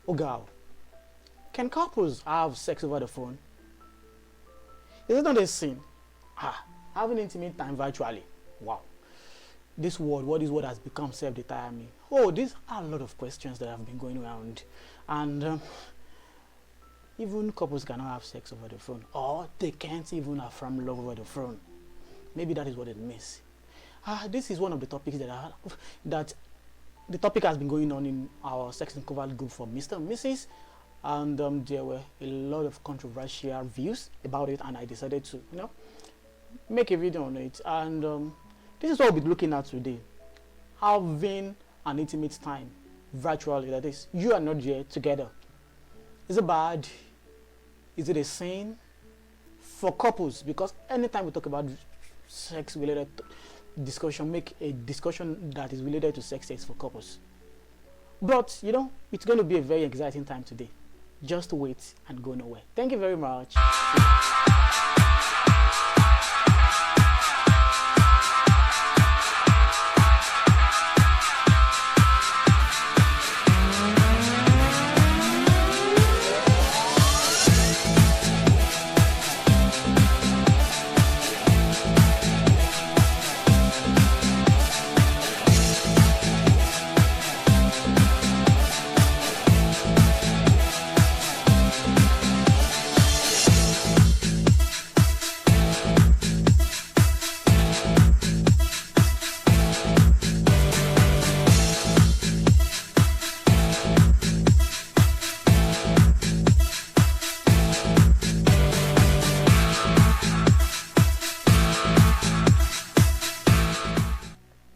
Oh girl, can couples have sex over the phone? Is it not a sin? Having intimate time virtually. Wow. This world, what this world has become self-determining. Oh, these are a lot of questions that have been going around. And even couples cannot have sex over the phone. Or they can't even affirm love over the phone. Maybe that is what it means. This is one of the topics that the topic has been going on in our sex and covered group for Mr. and Mrs. And there were a lot of controversial views about it, and I decided to, make a video on it. And this is what we'll be looking at today: having an intimate time virtually, that is, you are not there together. Is it bad? Is it a sin for couples? Because anytime we talk about sex related discussion, make a discussion that is related to sex for couples. But it's going to be a very exciting time today. Just wait and go nowhere. Thank you very much.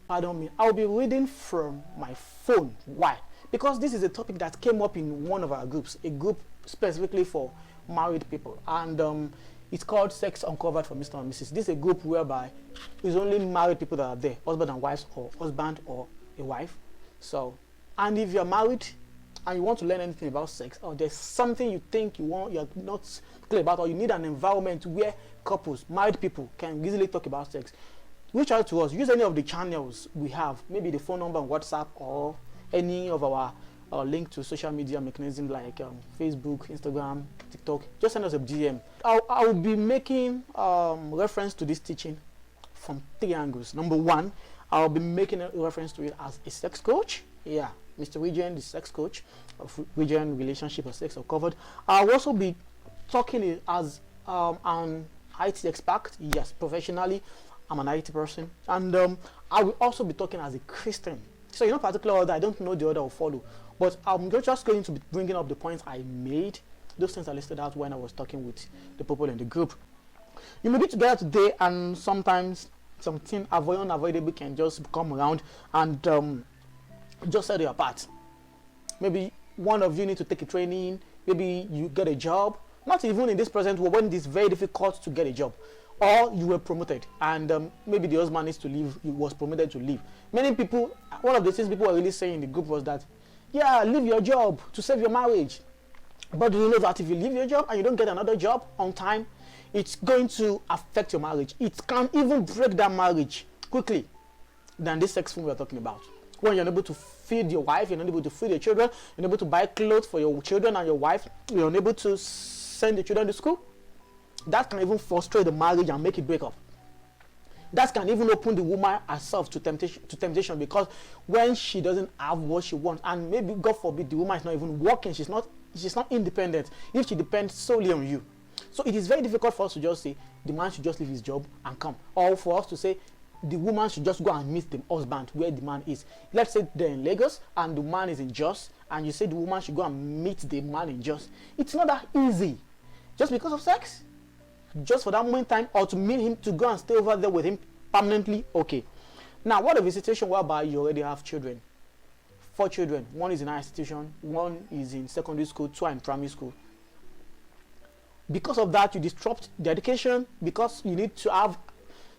Pardon me, I'll be reading from my phone. Why? Because this is a topic that came up in one of our groups, a group specifically for married people, and it's called Sex Uncovered for Mr. and Mrs. This is a group whereby it's only married people that are there, husband and wives, or husband or a wife. So, and if you're married and you want to learn anything about sex, or there's something you think you're not clear about, or you need an environment where couples, married people, can easily talk about sex, reach out to us. Use any of the channels we have, maybe the phone number on WhatsApp, or any of our link to social media mechanism like Facebook, Instagram, TikTok. Just send us a DM. I'll be making reference to this teaching from 3 angles. Number 1, I'll be making a reference to it as a sex coach. Yeah, Mr. Regen, the sex coach of Regen Relationship or Sex Uncovered. I'll also be talking as an IT expert. Yes, professionally, I'm an IT person, and I will also be talking as a Christian. So in no particular order, I don't know the order will follow, but I'm just going to be bringing up the points I made. Those things are listed out when I was talking with the people in the group. You may be together today, and sometimes something unavoidable can just come around and just set you apart. Maybe one of you need to take a training. Maybe you get a job. Not even in this present world when it is very difficult to get a job. Or you were promoted, and maybe the husband needs to leave. He was promoted to leave. Many people, one of the things people were really saying in the group was that, yeah, leave your job to save your marriage. But do you know that if you leave your job and you don't get another job on time, it's going to affect your marriage. It can even break that marriage quickly than this sex phone we're talking about. When you're unable to feed your wife, you're not able to feed your children, you're unable to buy clothes for your children and your wife, you're unable to send the children to school. That can even frustrate the marriage and make it break up. That can even open the woman herself to temptation, because when she doesn't have what she wants, and maybe God forbid the woman is not even working, she's not independent, if she depends solely on you. So it is very difficult for us to just say the man should just leave his job and come, or for us to say the woman should just go and meet the husband where the man is. Let's say they're in Lagos and the man is in Jos, and you say the woman should go and meet the man in Jos. It's not that easy. Just because of sex? Just for that moment time, or to meet him, to go and stay over there with him permanently? Okay. Now, what if a situation whereby you already have children? 4 children. 1 is in higher institution, 1 is in secondary school, 2 are in primary school. Because of that, you disrupt the education, because you need to have,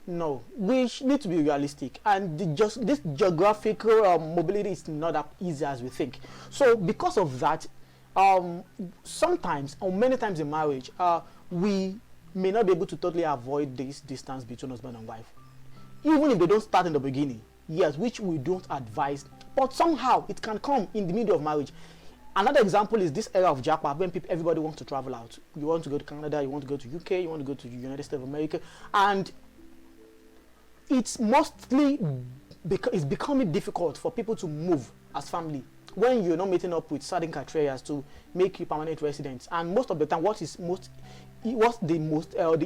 we need to be realistic, and this geographical mobility is not that easy as we think. So because of that, sometimes, or many times in marriage, we may not be able to totally avoid this distance between husband and wife, even if they don't start in the beginning. Yes, which we don't advise, but somehow it can come in the middle of marriage. Another example is this era of Japan, when everybody wants to travel out. You want to go to Canada, you want to go to UK, you want to go to the United States of America, and it's mostly because it's becoming difficult for people to move as family when you're not meeting up with certain criteria to make you permanent residents. And most of the time, the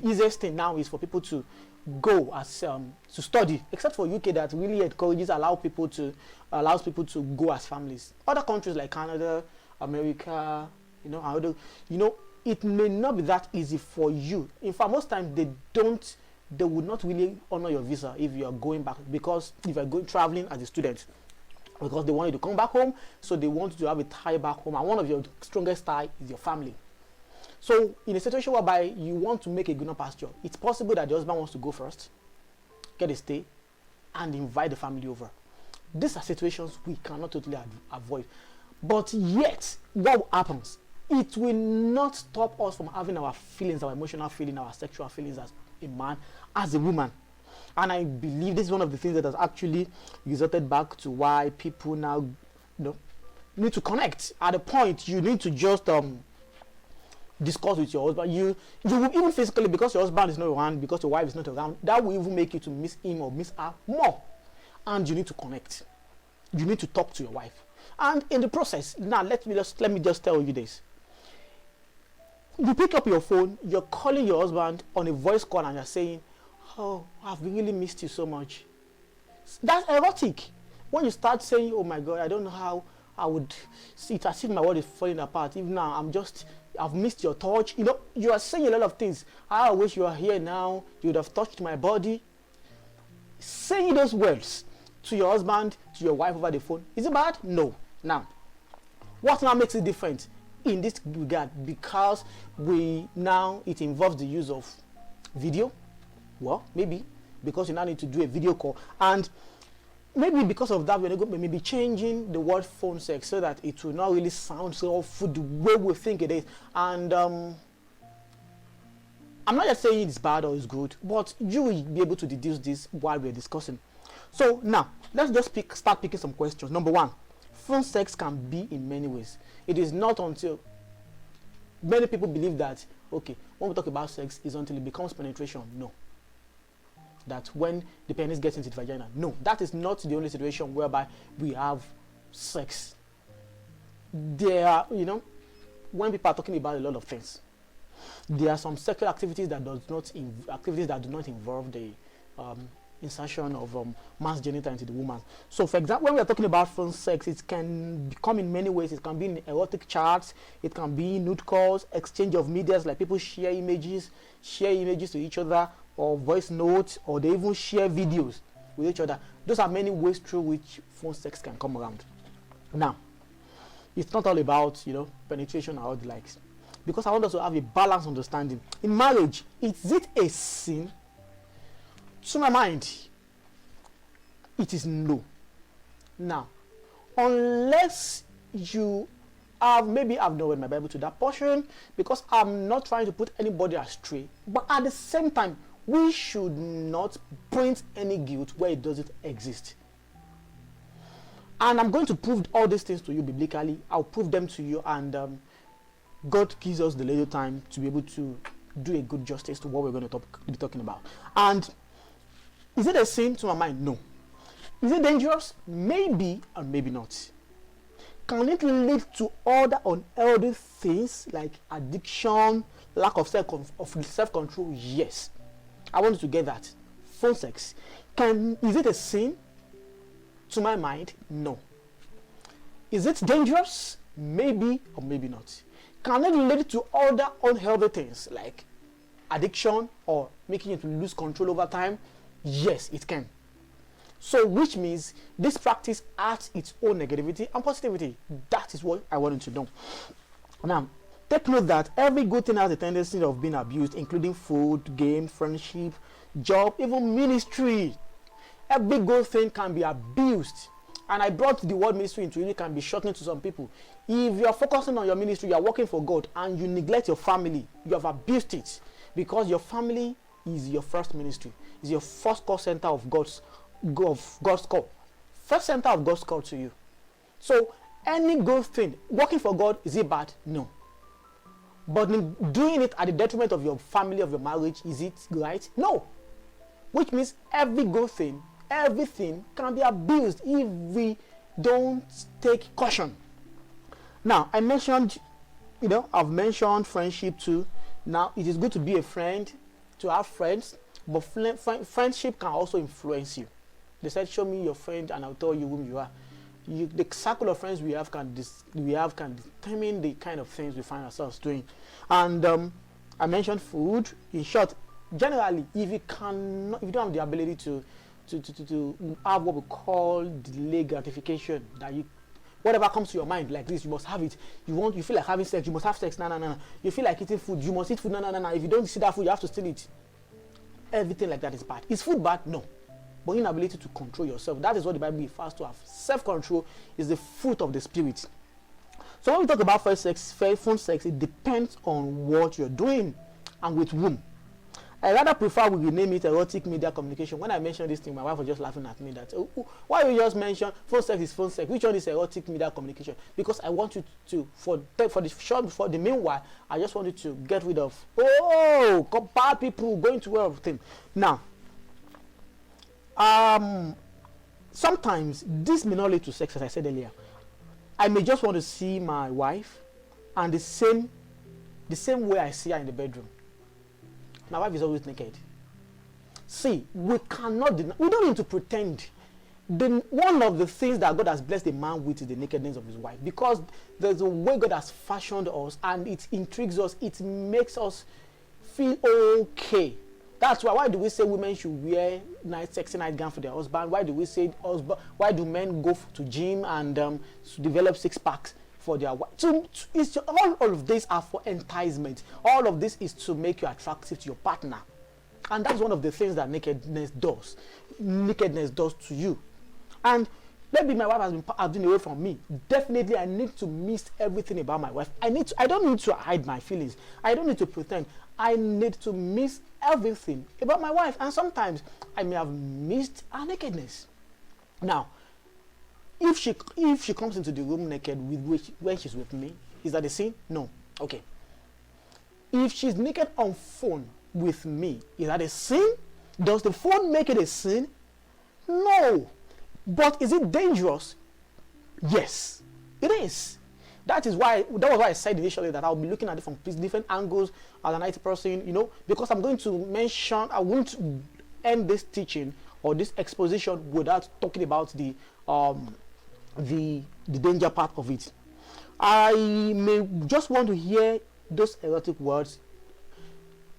easiest thing now is for people to go as to study, except for UK that really allows people to go as families. Other countries like Canada, America, it may not be that easy for you. In fact, most times they would not really honor your visa if you are going back, because if you are going traveling as a student, because they want you to come back home, so they want you to have a tie back home, and one of your strongest tie is your family. So in a situation whereby you want to make a greener pasture, it's possible that the husband wants to go first, get a stay, and invite the family over. These are situations we cannot totally avoid. But yet, what happens? It will not stop us from having our feelings, our emotional feelings, our sexual feelings as a man, as a woman. And I believe this is one of the things that has actually resulted back to why people now need to connect. At a point, you need to just discuss with your husband. You will even physically, because your husband is not around, because your wife is not around, that will even make you to miss him or miss her more. And you need to connect. You need to talk to your wife. And in the process, now let me just tell you this. You pick up your phone, you're calling your husband on a voice call, and you're saying, "Oh, I've really missed you so much." That's erotic. When you start saying, "Oh my God, I don't know how I would see it, as if my world is falling apart. Even now, I've missed your touch." You are saying a lot of things. "I wish you were here now. You would have touched my body." Saying those words to your husband, to your wife over the phone, is it bad? No. Now, what now makes it different in this regard? Because it involves the use of video. Well, maybe because you now need to do a video call, and maybe because of that, we're going to be changing the word phone sex so that it will not really sound so awful the way we think it is. And I'm not just saying it's bad or it's good, but you will be able to deduce this while we're discussing. So now, let's just start picking some questions. Number one, phone sex can be in many ways. It is not until many people believe that, okay, when we talk about sex, is until it becomes penetration. No. That when the penis gets into the vagina. No, that is not the only situation whereby we have sex. There are, when people are talking about a lot of things, there are some sexual activities that do not involve the insertion of man's genital into the woman. So, for example, when we are talking about phone sex, it can come in many ways. It can be in erotic chats, it can be nude calls, exchange of medias, like people share images to each other, or voice notes, or they even share videos with each other. Those are many ways through which phone sex can come around. Now, it's not all about penetration or all the likes, because I want us to have a balanced understanding. In marriage, is it a sin? To my mind, it is no. Now, unless you have, maybe I've not read my Bible to that portion, because I'm not trying to put anybody astray, but at the same time, we should not point any guilt where it doesn't exist. And I'm going to prove all these things to you biblically. I'll prove them to you, and God gives us the little time to be able to do a good justice to what we're going to be talking about. And is it a sin? To my mind, no. Is it dangerous? Maybe, and maybe not. Can it lead to other unhealthy things like addiction, lack of self-control? Yes. I want you to get that. Phone sex. Is it a sin? To my mind, no. Is it dangerous? Maybe or maybe not. Can it lead to other unhealthy things like addiction or making you to lose control over time? Yes, it can. So, which means this practice has its own negativity and positivity. That is what I wanted to know. Now, take note that every good thing has a tendency of being abused, including food, game, friendship, job, even ministry. Every good thing can be abused. And I brought the word ministry into it can be shocking to some people. If you are focusing on your ministry, you are working for God, and you neglect your family, you have abused it, because your family is your first ministry, is your first call center of God's call. First center of God's call to you. So Any good thing, working for God, is it bad? No. But in doing it at the detriment of your family, of your marriage, is it right? No. Which means every good thing, everything can be abused if we don't take caution. Now, I mentioned, I've mentioned friendship too. Now, it is good to be a friend, to have friends, but friendship can also influence you. They said, show me your friend and I'll tell you whom you are. The circle of friends we have can determine the kind of things we find ourselves doing. And I mentioned food. In short, generally, if you don't have the ability to have what we call delay gratification, that whatever comes to your mind like this, you must have it. You feel like having sex, you must have sex. No. You feel like eating food, you must eat food. No. If you don't see that food, you have to steal it. Everything like that is bad. Is food bad? No. But inability to control yourself, that is what the Bible refers to as self-control, is the fruit of the Spirit. So when we talk about phone sex, it depends on what you're doing and with whom. I rather prefer we rename it erotic media communication. When I mentioned this thing, my wife was just laughing at me that, why you just mention phone sex is phone sex? Which one is erotic media communication? Because I want you to, for the meanwhile, I just want you to get rid of, bad people going to everything. Now, sometimes this may not lead to sex, as I said earlier. I may just want to see my wife, and the same way I see her in the bedroom. My wife is always naked. See, we cannot deny, we don't need to pretend. One of the things that God has blessed a man with is the nakedness of his wife, because there's a way God has fashioned us, and it intrigues us. It makes us feel okay. That's why do we say women should wear sexy nightgown for their husband? Why do we say why do men go to gym and develop six packs for their wife? All of these are for enticement. All of this is to make you attractive to your partner, and that's one of the things that nakedness does. Nakedness does to you. And maybe my wife has been away from me. Definitely, I need to miss everything about my wife. I don't need to hide my feelings. I don't need to pretend. I need to miss everything about my wife. And sometimes I may have missed her nakedness. Now, if she comes into the room naked when she's with me, is that a sin? No. Okay. If she's naked on phone with me, is that a sin? Does the phone make it a sin? No. But is it dangerous? Yes, it is. That was why I said initially that I'll be looking at it from different angles as an IT person, because I'm going to mention, I won't end this teaching or this exposition without talking about the danger part of it. I may just want to hear those erotic words.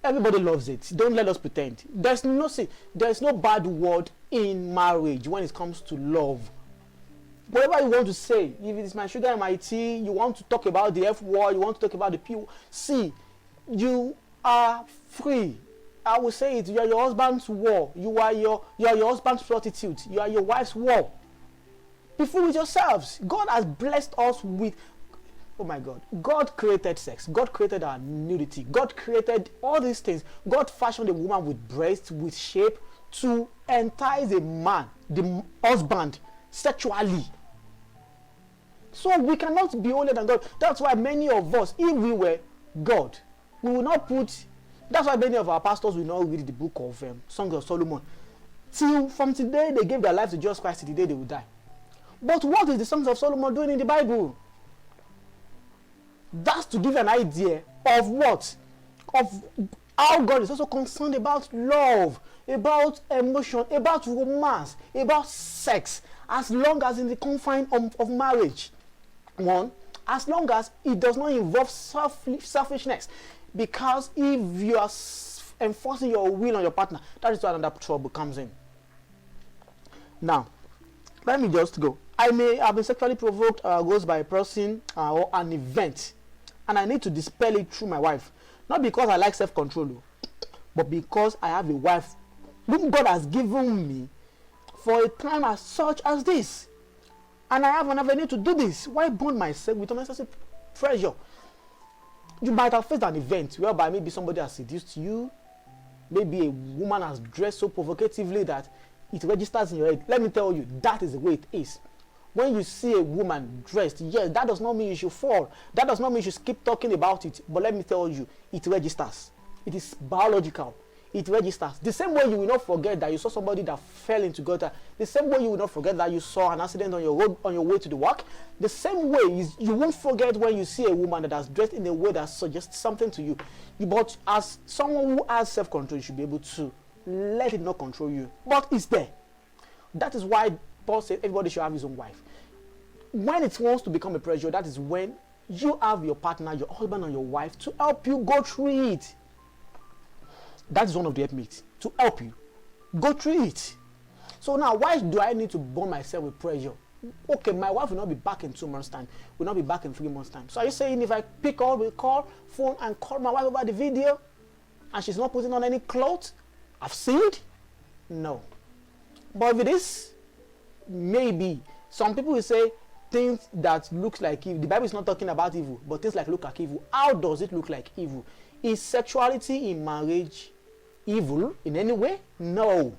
Everybody loves it. Don't let us pretend. There's no bad word in marriage when it comes to love. Whatever you want to say, if it's my sugar and my tea, you want to talk about the F word, you want to talk about the P. See, you are free. I will say it. You are your husband's war. You are your husband's prostitute. You are your wife's war. Be free with yourselves. God has blessed us with. Oh my God. God created sex. God created our nudity. God created all these things. God fashioned a woman with breasts, with shape, to entice a man, the husband, sexually. So we cannot be older than God. That's why many of us, if we were God, we will not put. That's why many of our pastors will not read the book of Songs of Solomon. From today, they gave their life to Jesus Christ till the day they will die. But what is the Songs of Solomon doing in the Bible? That's to give an idea of what? Of how God is also concerned about love, about emotion, about romance, about sex, as long as in the confine of marriage. One, as long as it does not involve selfishness. Because if you are enforcing your will on your partner, that is where another trouble comes in. Now, let me just go. I may have been sexually provoked goes by a person or an event, and I need to dispel it through my wife. Not because I like self-control, but because I have a wife whom God has given me for a time as such as this. And I have an avenue to do this. Why bond myself with unnecessary pressure? You might have faced an event whereby maybe somebody has seduced you. Maybe a woman has dressed so provocatively that it registers in your head. Let me tell you, that is the way it is. When you see a woman dressed, yes, that does not mean you should fall. That does not mean you should keep talking about it. But let me tell you, it registers. It is biological. It registers. The same way you will not forget that you saw somebody that fell into gutter. The same way you will not forget that you saw an accident on your road on your way to the work. The same way is you won't forget when you see a woman that is dressed in a way that suggests something to you. But as someone who has self-control, you should be able to let it not control you. But it's there. That is why Paul said everybody should have his own wife. When it wants to become a pressure, that is when you have your partner, your husband, and your wife to help you go through it. That is one of the helpmates, to help you go through it. So now, why do I need to burn myself with pressure? Okay, my wife will not be back in 2 months' time, will not be back in 3 months' time. So are you saying if I pick up the phone and call my wife over the video and she's not putting on any clothes, I've sinned? No. But with this, maybe some people will say things that looks like evil. The Bible is not talking about evil, but things like look like evil. How does it look like evil? Is sexuality in marriage evil in any way? No.